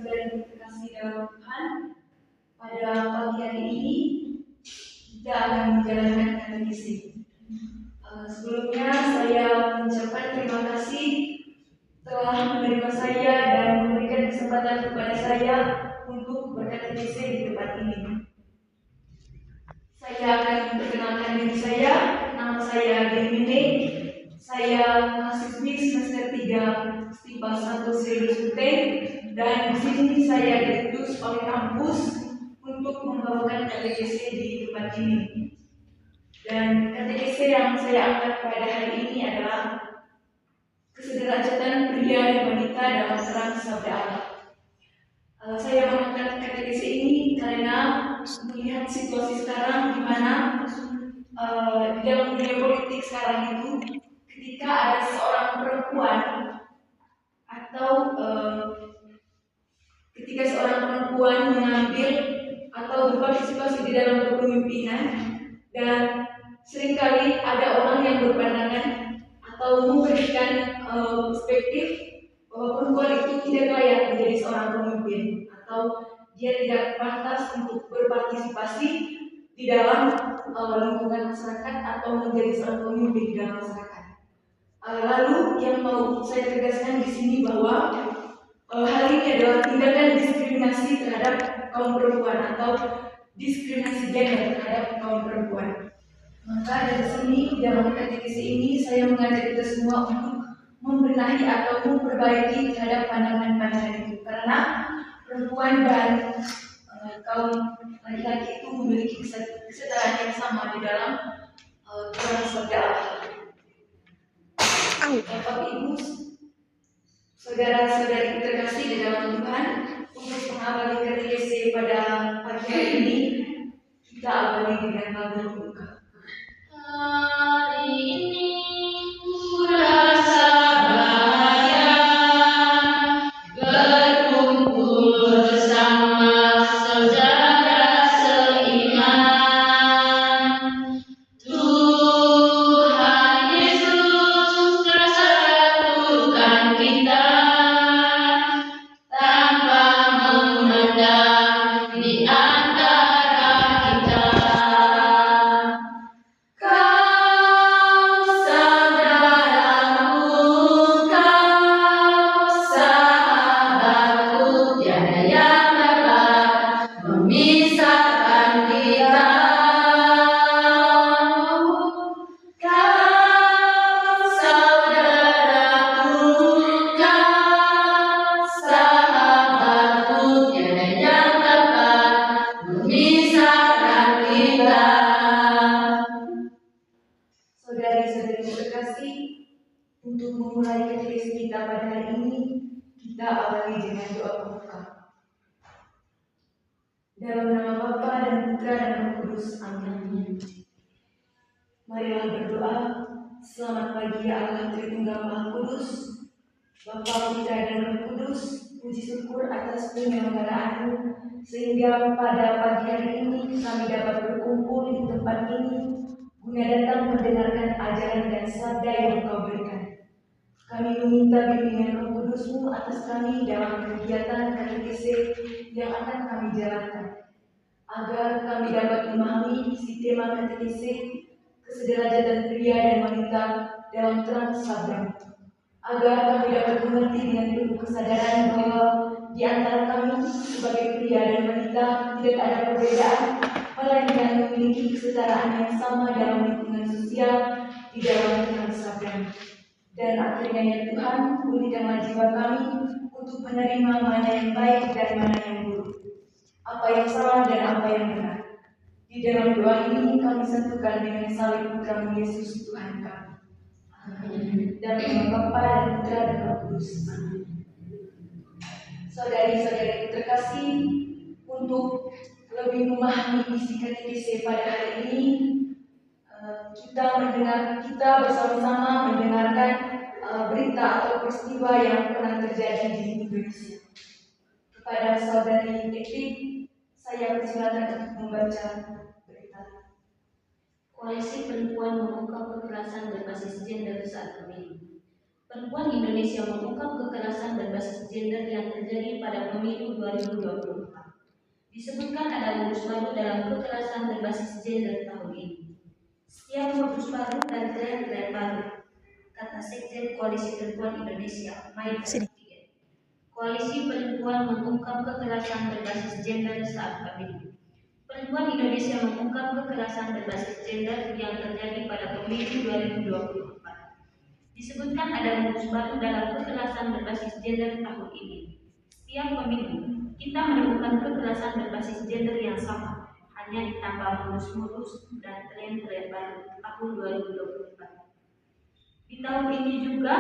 dan kasih dalam Tuhan, pada pagi hari ini kita akan menjalankan katekisi. Sebelumnya saya mengucapkan terima kasih telah menerima saya dan memberikan kesempatan kepada saya untuk berkatekisi di tempat ini. Saya akan memperkenalkan diri saya. Nama saya Demine. Saya mahasiswi semester 3 STIPA 1 Sriwijaya, dan di sini saya diutus oleh kampus untuk membawakan katekese di tempat ini. Dan katekese yang saya angkat pada hari ini adalah kesederajatan pria dan wanita dalam terang sabda Allah. Saya mengangkat katekese ini karena melihat situasi sekarang di mana di dalam dunia politik sekarang itu, ketika ada seorang perempuan atau ketika seorang perempuan mengambil atau berpartisipasi di dalam kepemimpinan, dan seringkali ada orang yang berpandangan atau memberikan perspektif bahwa perempuan itu tidak layak menjadi seorang pemimpin atau dia tidak pantas untuk berpartisipasi di dalam lingkungan masyarakat atau menjadi seorang pemimpin di dalam masyarakat. Lalu yang mau saya tegaskan di sini bahwa hal ini adalah tindakan diskriminasi terhadap kaum perempuan atau diskriminasi gender terhadap kaum perempuan. Maka dari sini dalam katekesi ini saya mengajak kita semua untuk membenahi atau memperbaiki terhadap pandangan-pandangan itu, karena perempuan dan kaum laki-laki itu memiliki kesetaraan yang sama di dalam Tuhan sabda Allah. Bapak Ibu, saudara-saudari terkasih di dalam Tuhan, untuk mengawali katekese pada pagi hari ini, kita awali dengan lagu buka. Hari ini ku rasa bahagia berkumpul bersama saudara seiman. Tuhan Yesus telah satukan kita tanpa memandang di antara kita. Saudari-saudari terkasih, untuk memulai katekesi kita pada hari ini, kita awali dengan doa pembuka. Dalam nama Bapa dan Putra dan Roh Kudus, amin. Marilah berdoa. Selamat pagi ya Allah Tritunggal Maha Kudus, Bapa, Putra dan Roh Kudus. Puji syukur atas penyelenggaraan-Mu, sehingga pada pagi hari ini kami dapat berkumpul di tempat ini guna datang mendengarkan ajaran dan sabda yang Engkau berikan. Kami meminta bimbingan Roh Kudus-Mu atas kami dalam kegiatan katekese yang akan kami jalankan, agar kami dapat memahami isi tema katekese kesederajatan pria dan wanita dalam terang sabda, agar kami dapat mengerti dengan penuh kesadaran bahwa di antara kami sebagai pria dan wanita tidak ada perbedaan, melainkan memiliki kesetaraan yang sama dalam lingkungan sosial di dalam terang sabda. Dan akhirnya ya Tuhan, pulihkanlah jiwa kami untuk menerima mana yang baik dan mana yang buruk, apa yang salah dan apa yang benar. Di dalam doa ini kami satukan dengan salib Putra-Mu Yesus Tuhan kami. Amin. Dalam nama Bapa dan Putra dan Roh Kudus. Amin. Saudari-saudari terkasih, untuk lebih memahami isi katekese pada hari ini, kita bersama-sama mendengarkan berita atau peristiwa yang pernah terjadi di Indonesia. Kepada saudari Etik, saya persilakan untuk membaca berita. Koalisi Perempuan Membuka Kekerasan Berbasis Gender saat pemilu. Perempuan Indonesia mengungkap kekerasan berbasis gender yang terjadi pada pemilu 2024. Disebutkan ada modus baru dalam kekerasan berbasis gender tahun ini. Setiap modus baru dan tren-tren baru, kata Sekjen Koalisi Perempuan Indonesia, Maida Sutigen. Koalisi Perempuan mengungkap kekerasan berbasis gender saat pemilu. Perempuan Indonesia mengungkap kekerasan berbasis gender yang terjadi pada pemilu 2024. Disebutkan ada modus baru dalam kekerasan berbasis gender tahun ini. Setiap pemilu, kita menemukan kekerasan berbasis gender yang sama, hanya ditambah modus-modus dan tren-tren baru tahun 2024. Di tahun ini juga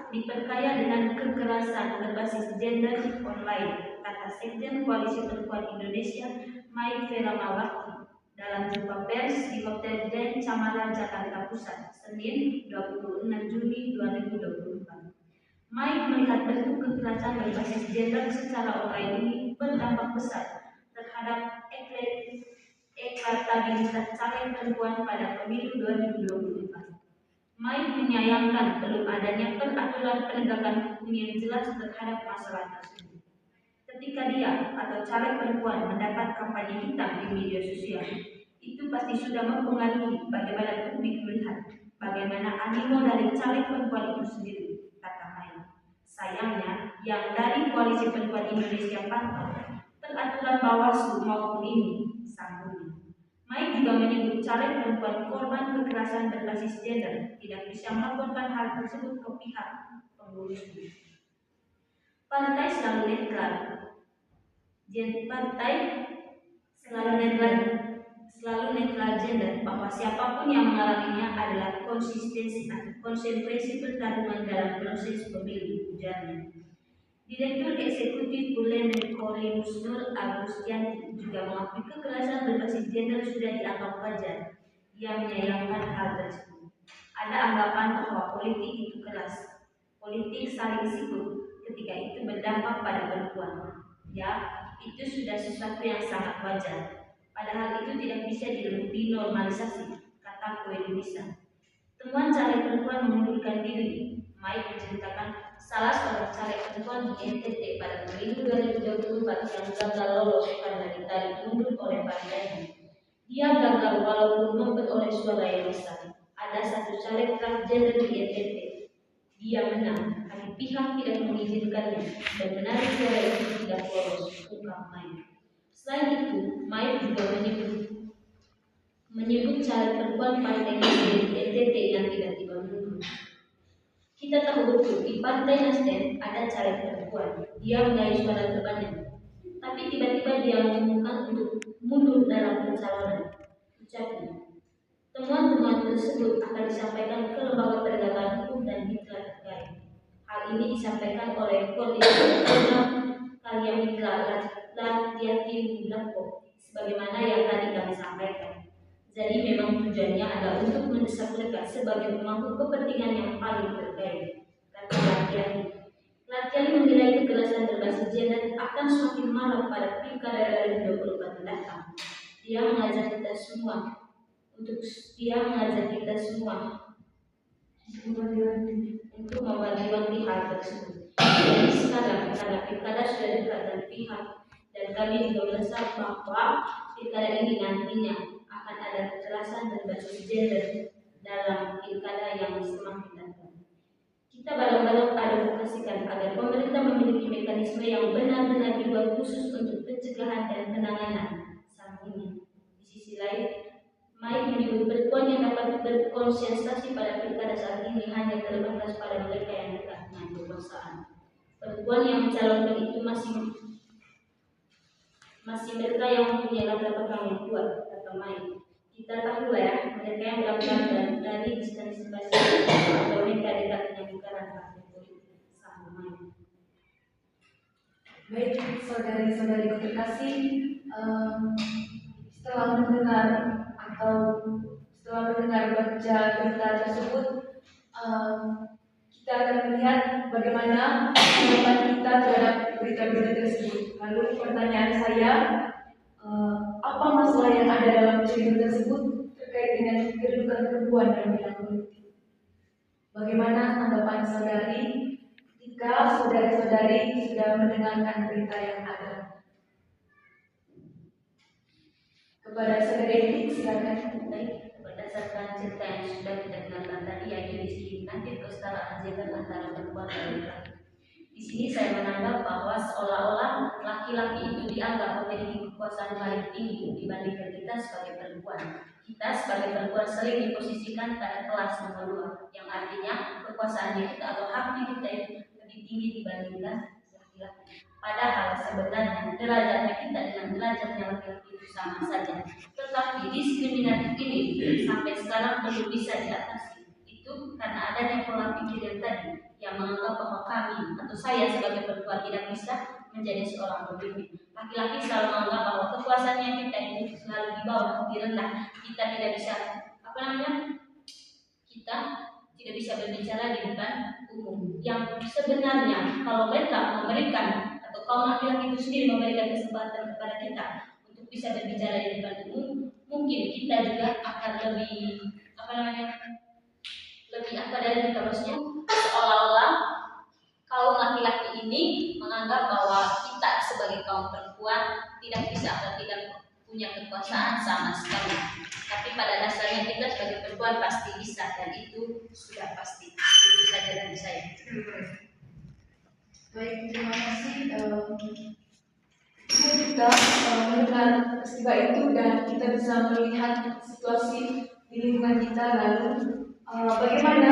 diperkaya dengan kekerasan berbasis gender online, kata Sekjen Koalisi Perempuan Indonesia, Mai Feramawati, dalam jumpa pers di Hotel Grand Camara Jakarta Pusat, Senin 26 Juni 2024. Mai melihat bentuk kekerasan berbasis gender secara online ini berdampak besar terhadap elektabilitas caleg perempuan pada pemilu 2024. Mai menyayangkan belum adanya peraturan penegakan hukum yang jelas terhadap masalah tersebut. Ketika dia atau caleg perempuan mendapat kampanye hitam di media sosial, itu pasti sudah mempengaruhi bagaimana publik melihat bagaimana animo dari caleg perempuan itu sendiri, kata Mai. Sayangnya, yang dari Koalisi Perempuan Indonesia pantau, peraturan Bawaslu maupun ini sambung. Mai juga menyebut caleg perempuan korban kekerasan berbasis gender tidak bisa melaporkan hal tersebut ke pihak pengurusnya. Partai selalu netral. Partai selalu netral gender bahwa siapapun yang mengalaminya adalah konsentrasi pertarungan dalam proses pemilu, ujarnya. Direktur Eksekutif Bulen Korinus Nur Agustianti juga mengakui kekerasan berbasis gender sudah dianggap wajar. Ia menyayangkan hal tersebut. Ada anggapan bahwa politik itu keras, politik saling sikut ketika itu berdampak pada perempuan. Ya, itu sudah sesuatu yang sangat wajar. Padahal itu tidak bisa dinormalisasi, kata Koedunisa. Temuan caleg perempuan mengundurkan diri. Mai menceritakan salah seorang caleg perempuan di NTT pada pemilu 2024 yang gagal lolos karena ditarik mundur oleh partainya. Dia gagal walaupun memperoleh suara yang besar. Ada satu caleg transgender di NTT. Dia menang, tapi pihak tidak mengizinkannya dan menarik suara itu tidak lolos, ungkap Mai. Selain itu, Mai juga menyebut caleg perempuan partai Nasdem di NTT yang tidak dibangun. Kita tahu betul di Partai Nasdem ada caleg perempuan, dia meraih suara terbanyak. Tapi tiba-tiba dia mengumumkan untuk mundur dalam pencalonan. Ucapnya, temuan-temuan tersebut akan disampaikan ke lembaga penegakan hukum dan mitra terkait. Hal ini disampaikan oleh Koordinator Program Karya Mitra Latiati Blako, sebagaimana yang tadi kami sampaikan. Jadi memang tujuannya adalah untuk mendesak mereka sebagai pemangku kepentingan yang paling terkait, kata Latiani. Latiani menilai kekerasan berbasis gender akan semakin marak pada pilkada 2024 mendatang. Dia mengajak kita semua untuk mewanti-wanti hal tersebut. Jadi sekarang karena pilkada sudah dekat dan pihak dan kami juga merasa bahwa pilkada ini nantinya akan ada kekerasan berbasis gender dalam pilkada yang semakin datang. Kita bareng-bareng advokasikan agar pemerintah memiliki mekanisme yang benar-benar dibuat khusus untuk pencegahan dan penanganan sambungnya. Di sisi lain, Mai menyebut perempuan yang dapat berkonsentrasi pada pilkada saat ini hanya terbatas pada mereka yang dekat dengan kekuasaan. Perempuan yang mencalonkan itu masih mereka yang mempunyai latar belakang yang kuat, kata Mai. Kita tahu ya, mereka yang melakukan dari distansi atau mereka dekat dengan lingkaran partai politik, sama Mai. Baik, saudari-saudari terkasih, setelah mendengar baca berita tersebut, kita akan melihat bagaimana pendapat kita terhadap berita-berita tersebut. Lalu pertanyaan saya, apa masalah yang ada dalam cerita tersebut terkait dengan kedudukan perempuan dalam bidang politik? Bagaimana tanggapan saudari jika saudari-saudari sudah mendengarkan berita yang ada? Kepada saudari Edik, silakan. Baik, berdasarkan cerita yang sudah kita dengarkan tadi, yaitu di sini nanti kesetaraan gender antara perempuan dan laki-laki. Di sini saya menanggap bahwa seolah-olah laki-laki itu dianggap memiliki kekuasaan paling tinggi dibandingkan kita sebagai perempuan. Kita sebagai perempuan sering diposisikan pada kelas nomor 2, yang artinya kekuasaannya kita atau haknya kita itu lebih tinggi dibandingkan laki-laki. Padahal sebenarnya derajatnya kita dengan derajatnya laki-laki itu sama saja. Tetapi diskriminatif ini sampai sekarang belum bisa diatasi. Itu karena adanya pola pikir yang tadi, yang menganggap bahwa kami atau saya sebagai perempuan tidak bisa menjadi seorang pemimpin. Laki-laki selalu menganggap bahwa kekuasaannya kita itu selalu di bawah, direndah. Kita tidak bisa, kita tidak bisa berbicara di depan umum. Yang sebenarnya kalau mereka memberikan atau kaum laki-laki itu sendiri memberikan kesempatan kepada kita untuk bisa berbicara di depan umum, mungkin kita juga akan lebih lebih dari kita, maksudnya seolah-olah kaum laki-laki ini menganggap bahwa kita sebagai kaum perempuan tidak bisa atau tidak punya kekuasaan sama sekali. Tapi pada dasarnya kita sebagai perempuan pasti bisa, dan itu sudah pasti. Itu saja dari saya. Baik, terima kasih. Kita mendengar peristiwa itu dan kita bisa melihat situasi di lingkungan kita, lalu bagaimana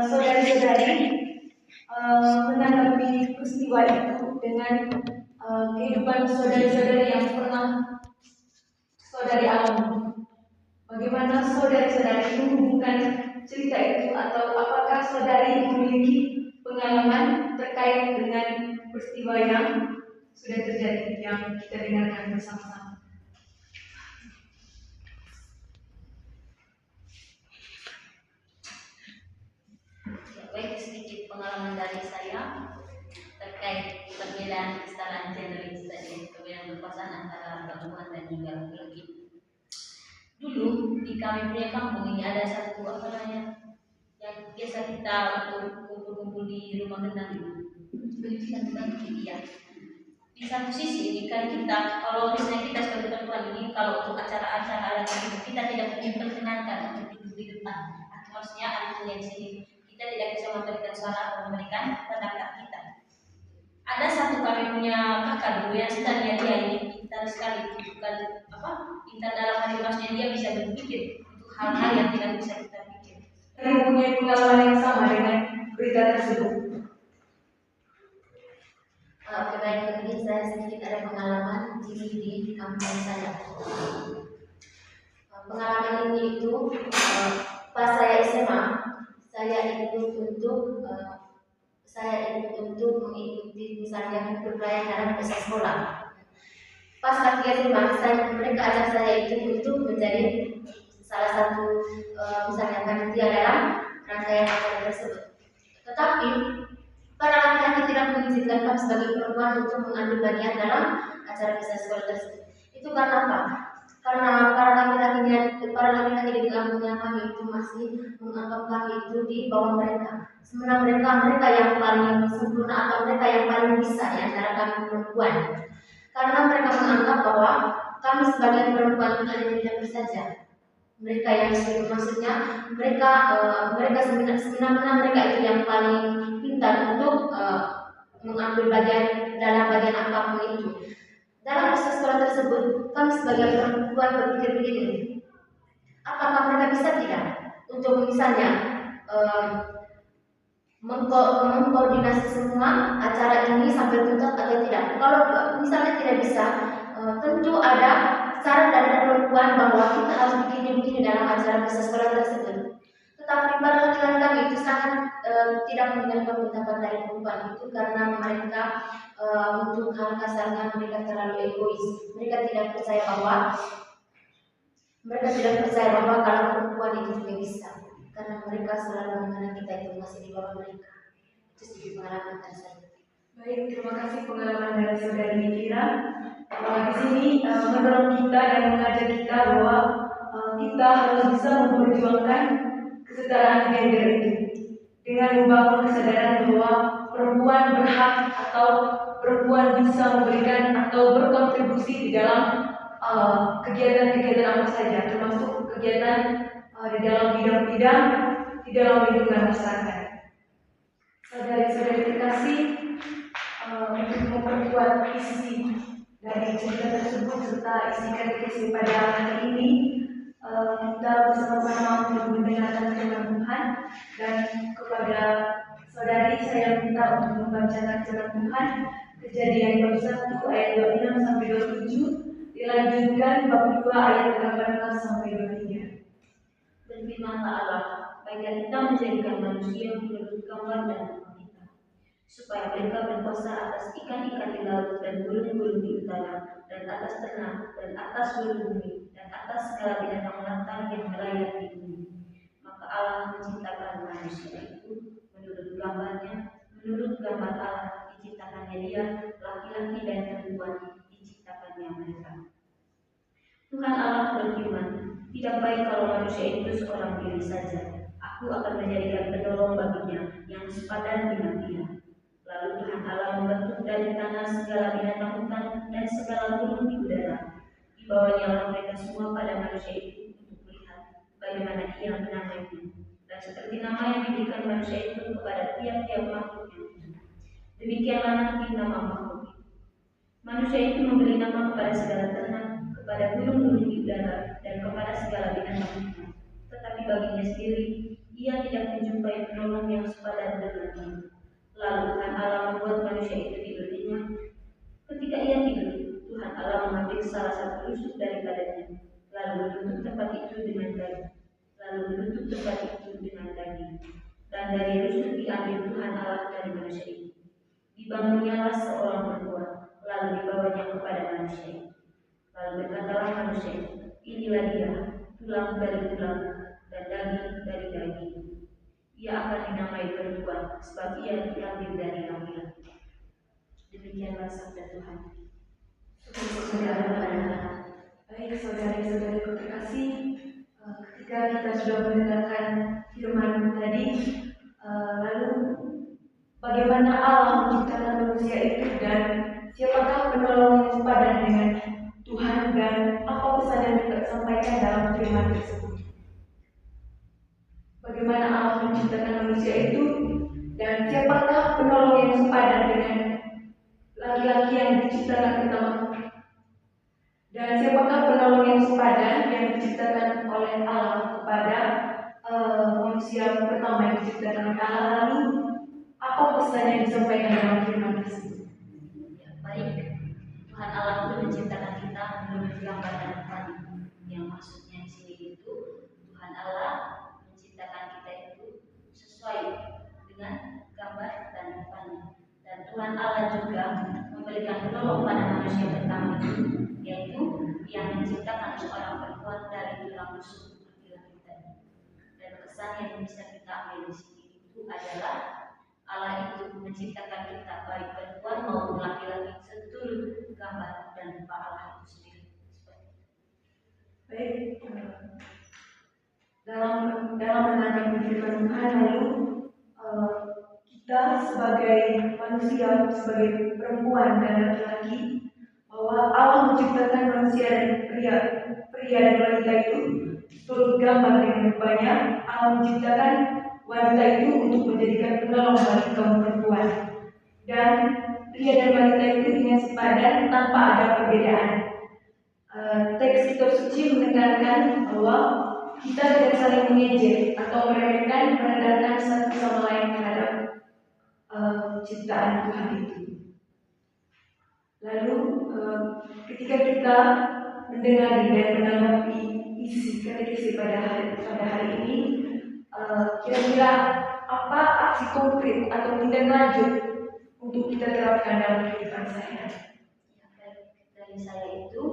saudari-saudari menanggapi peristiwa itu dengan kehidupan saudari-saudari yang pernah saudari alami. Bagaimana saudari-saudari menghubungkan cerita itu, atau apakah saudari memiliki pengalaman terkait dengan peristiwa yang sudah terjadi yang kita dengarkan bersama-sama? Baik, sedikit pengalaman dari saya terkait perbedaan kesetaraan gender itu tadi, perbedaan kekuasaan antara perempuan dan juga laki-laki. Dulu di kami punya kampung ini ada satu yang biasa kita untuk kumpul-kumpul di rumah genang itu. Iya. Di satu sisi ini kan kita, kalau misalnya kita sebagai perempuan ini, kalau untuk acara-acara kita tidak diperkenankan untuk duduk di depan. Maksudnya artinya di sini kita tidak bisa memberikan suara atau memberikan pendapat kita. Ada satu kami punya kakak dulu yang sebenarnya dia ini pintar sekali, bukan pintar dalam hal maksudnya dia bisa berpikir untuk hal-hal yang tidak bisa kita pikir. Saya mempunyai pengalaman yang sama dengan berita tersebut. Baik, saya sedikit ada pengalaman di kampung saya. Pengalaman ini itu pas saya SMA, saya ikut untuk mengikuti misalnya perayaan dalam masa sekolah. Pas lagi SMA, mereka ajak saya itu untuk menjadi salah satu misalnya panitia dalam rangkaian acara tersebut. Tetapi para laki-laki tidak mengizinkan kami sebagai perempuan untuk mengambil bagian dalam acara misa sekolah tersebut. Itu karena apa? Karena para laki-laki di kampungnya kami itu masih menganggap kami itu di bawah mereka. Sebenarnya mereka yang paling sempurna atau mereka yang paling bisa di antara kami perempuan. Karena mereka menganggap bahwa kami sebagai perempuan itu hanya tidak saja. Mereka yang maksudnya mereka sebenarnya mereka itu yang paling pintar untuk mengambil bagian dalam bagian apapun itu. Dalam proses sekolah tersebut, kami sebagai perempuan berpikir begini, apakah mereka bisa tidak untuk misalnya mengkoordinasi semua acara ini sampai tuntas atau tidak? Kalau misalnya tidak bisa, tentu ada saran dari perempuan bahwa kita harus begini dalam acara proses sekolah tersebut. Tetapi para laki-laki kami itu sangat tidak mendengarkan pendapat dari perempuan itu karena mereka untuk hal kasarnya mereka terlalu egois. Mereka tidak percaya bahwa kalau perempuan itu juga bisa, karena mereka selalu menganggap kita itu masih di bawah mereka. Itu sedikit pengalaman dari saya. Baik, terima kasih pengalaman dari saudari Mira. Di sini mendorong kita dan mengajak kita bahwa kita harus bisa memperjuangkan kesetaraan gender itu. dengan membangun kesadaran bahwa perempuan berhak atau perempuan bisa memberikan atau berkontribusi di dalam kegiatan-kegiatan apa saja, termasuk kegiatan di dalam bidang-bidang di dalam lingkungan masyarakat. Saudari-saudari terkasih, untuk memperkuat isi dari cerita tersebut serta isi katekisme pada hari ini, kita bersama-sama untuk mendengarkan firman Tuhan, dan kepada saudari saya minta untuk membacakan firman Tuhan Kejadian bab 1 ayat 26 sampai 27, dilanjutkan bab 2 ayat 18 sampai 23. Berfirmanlah Allah, baiklah kita menjadikan manusia menurut gambar dan rupa kita, supaya mereka berkuasa atas ikan-ikan di laut dan burung-burung di udara, dan atas ternak, dan atas seluruh bumi, dan atas segala binatang melata yang melayang di bumi. Maka Allah menciptakan manusia itu menurut gambarnya, menurut gambar Allah diciptakannya dia, laki-laki dan perempuan diciptakannya mereka. Tuhan Allah berfirman, tidak baik kalau manusia itu seorang diri saja. Aku akan menjadikan penolong baginya yang sepadan dengan dia. Lalu Tuhan Allah membentuk dari tanah segala binatang hutan dan segala burung di udara. Dibawanya lah mereka semua pada manusia itu untuk melihat bagaimana ia menamainya. Dan seperti nama yang diberikan manusia itu kepada tiap-tiap makhluk yang hidup, demikianlah nanti nama makhluk itu. Manusia itu memberi nama kepada segala ternak, kepada burung-burung di udara, dan kepada segala binatang hutan. Tetapi baginya sendiri, ia tidak menjumpai penolong yang sepadan dengannya. Lalu Tuhan Allah membuat manusia itu tidur nyenyak. Ketika ia tidur, Tuhan Allah mengambil salah satu rusuk daripadanya, lalu menutup tempat itu dengan daging. Dan dari rusuk diambil Tuhan Allah dari manusia itu. Dibangunnyalah seorang perempuan, lalu dibawanya kepada manusia itu. Lalu berkatalah manusia itu, inilah dia, tulang dari tulang dan daging dari daging. Ia akan dinamai perempuan, sebab ia diambil dari laki-laki. Demikianlah sabda Tuhan. Baik, saudari-saudari terkasih, ketika kita sudah mendengarkan firman tadi, lalu bagaimana Allah menciptakan manusia itu dan siapakah penolong yang sepadan dengan Tuhan, dan apa pesan yang kita sampaikan dalam firman tersebut? Bagaimana Allah menciptakan manusia itu dan siapakah penolong yang sepadan dengan laki-laki yang diciptakan pertama, dan siapakah penolong yang sepadan yang diciptakan oleh Allah kepada manusia pertama yang diciptakan oleh Allah? Lalu apa pesan yang disampaikan dalam firman tersebut? Ya, baik, Tuhan Allah itu menciptakan kita menurut gambar dan rupanya. Yang maksudnya di sini itu Tuhan Allah menciptakan kita itu sesuai dengan gambar dan rupanya. Dan Tuhan Allah juga memberikan penolong pada manusia pertama itu, yaitu yang menciptakan seorang perempuan dari tulang rusuk laki-laki tadi. Dan kesan yang bisa kita ambil di sini itu adalah Allah itu menciptakan kita baik perempuan maupun laki-laki seturut gambar dan rupa Allah itu sendiri. Baik, dalam menanggapi firman Tuhan, lalu kita sebagai manusia, sebagai perempuan dan laki-laki, bahwa Allah menciptakan manusia dan pria dan wanita itu turut gambar dengan rupanya. Allah menciptakan wanita itu untuk menjadikan penolong bagi kaum perempuan, dan pria dan wanita itu dengan sepadan tanpa ada perbedaan. Teks kitab suci menekankan bahwa kita tidak saling mengejek atau merendahkan satu sama lain terhadap ciptaan Tuhan itu. Lalu ketika kita mendengar dan menanggapi isi katekisme pada hari ini, kira-kira apa aksi konkret atau tindak lanjut untuk kita terapkan dalam kehidupan sehari-hari? Dari saya itu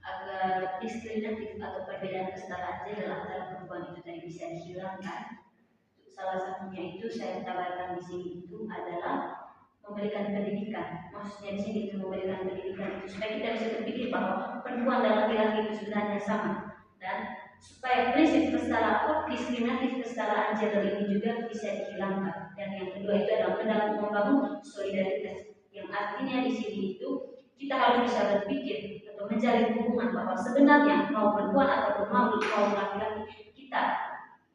agar diskriminatif atau perbedaan kesetaraan gender antara perempuan itu tadi bisa dihilangkan. Salah satunya itu saya tawarkan di sini itu adalah memberikan pendidikan. Maksudnya di sini itu memberikan pendidikan itu supaya kita bisa berpikir bahwa perempuan dan laki-laki itu sebenarnya sama, dan supaya prinsip kesetaraan, diskriminatif kesetaraan gender ini juga bisa dihilangkan. Dan yang kedua itu adalah membangun solidaritas, yang artinya di sini itu kita harus bisa berpikir atau menjalin hubungan bahwa sebenarnya mau perempuan ataupun mau laki-laki, kita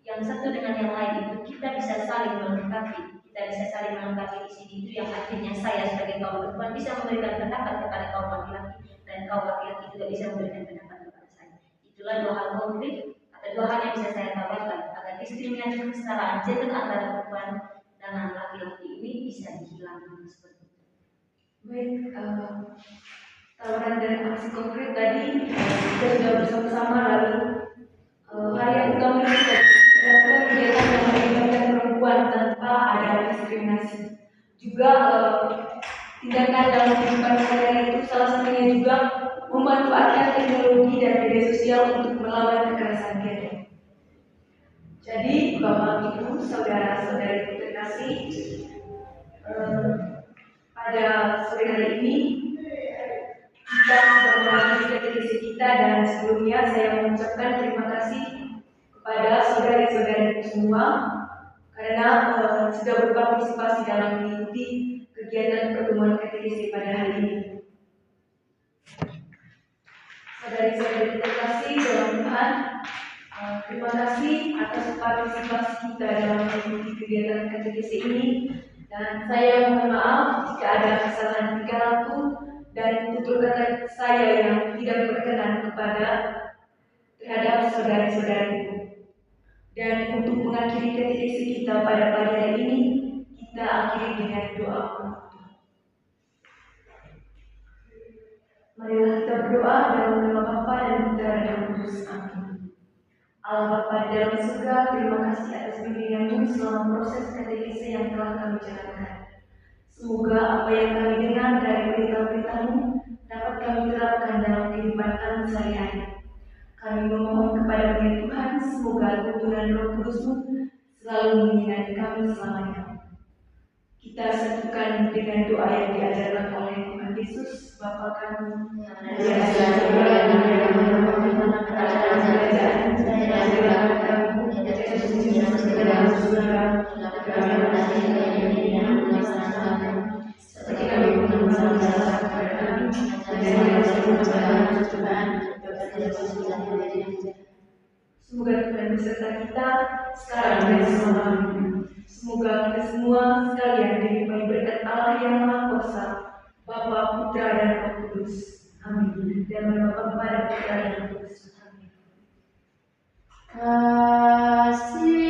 yang satu dengan yang lain itu kita bisa saling melengkapi. Kita bisa saling melengkapi di sini itu yang artinya saya sebagai kaum perempuan bisa memberikan pendapat kepada kaum laki-laki, dan kaum laki-laki juga bisa memberikan pendapat kepada saya. Itulah dua hal konkret atau dua hal yang bisa saya tawarkan agar diskriminasi kesetaraan gender antara perempuan dan laki-laki ini bisa dihilangkan seperti itu. Baik, tawaran dan aksi konkret tadi kita sudah bersama-sama, lalu hari yang utama kita melakukan kegiatan yang melibatkan perempuan tanpa ada diskriminasi. Juga tindakan dalam kehidupan sehari itu salah satunya juga memanfaatkan teknologi dan media sosial untuk melawan kekerasan gender. Jadi Bapak Ibu, saudara-saudari terkasih, pada sore hari ini kita sudah mengakhiri katekesi kita, dan sebelumnya saya mengucapkan terima kasih kepada saudari-saudari semua karena sudah berpartisipasi dalam mengikuti kegiatan pertemuan katekesi pada hari ini. Saudari-saudari terkasih dalam Tuhan, terima kasih atas partisipasi kita dalam mengikuti kegiatan katekesi ini, dan saya mohon maaf jika ada kesalahan tingkah laku dan tutur kata saya yang tidak berkenan terhadap saudari-saudariku. Dan untuk mengakhiri katekesi kita pada pagi hari ini, kita akhiri dengan doa. Marilah kita berdoa dalam nama Bapa dan Putra dan Roh Kudus. Amin. Allah Bapa di dalam surga, terima kasih atas bimbingan-Mu selama proses katekesi yang telah kami jalankan. Semoga apa yang kami dengar dari perintah-perintah-Mu dapat kami terapkan dalam kehidupan kami sehari-hari. Kami memohon kepada Tuhan, semoga tuntunan Roh Kudus-Mu selalu menyinari kami selamanya. Kita satukan dengan doa yang diajarkan oleh Tuhan Yesus, Bapa kami yang ada di Semoga Tuhan beserta kita sekarang dan selamanya. Semoga kita semua sekalian dilimpahi berkat Allah yang Maha Kuasa, Bapa, Putra, dan Roh Kudus. Amin. Dan Bapa, Putra, dan Roh Kudus. Amin. Kasih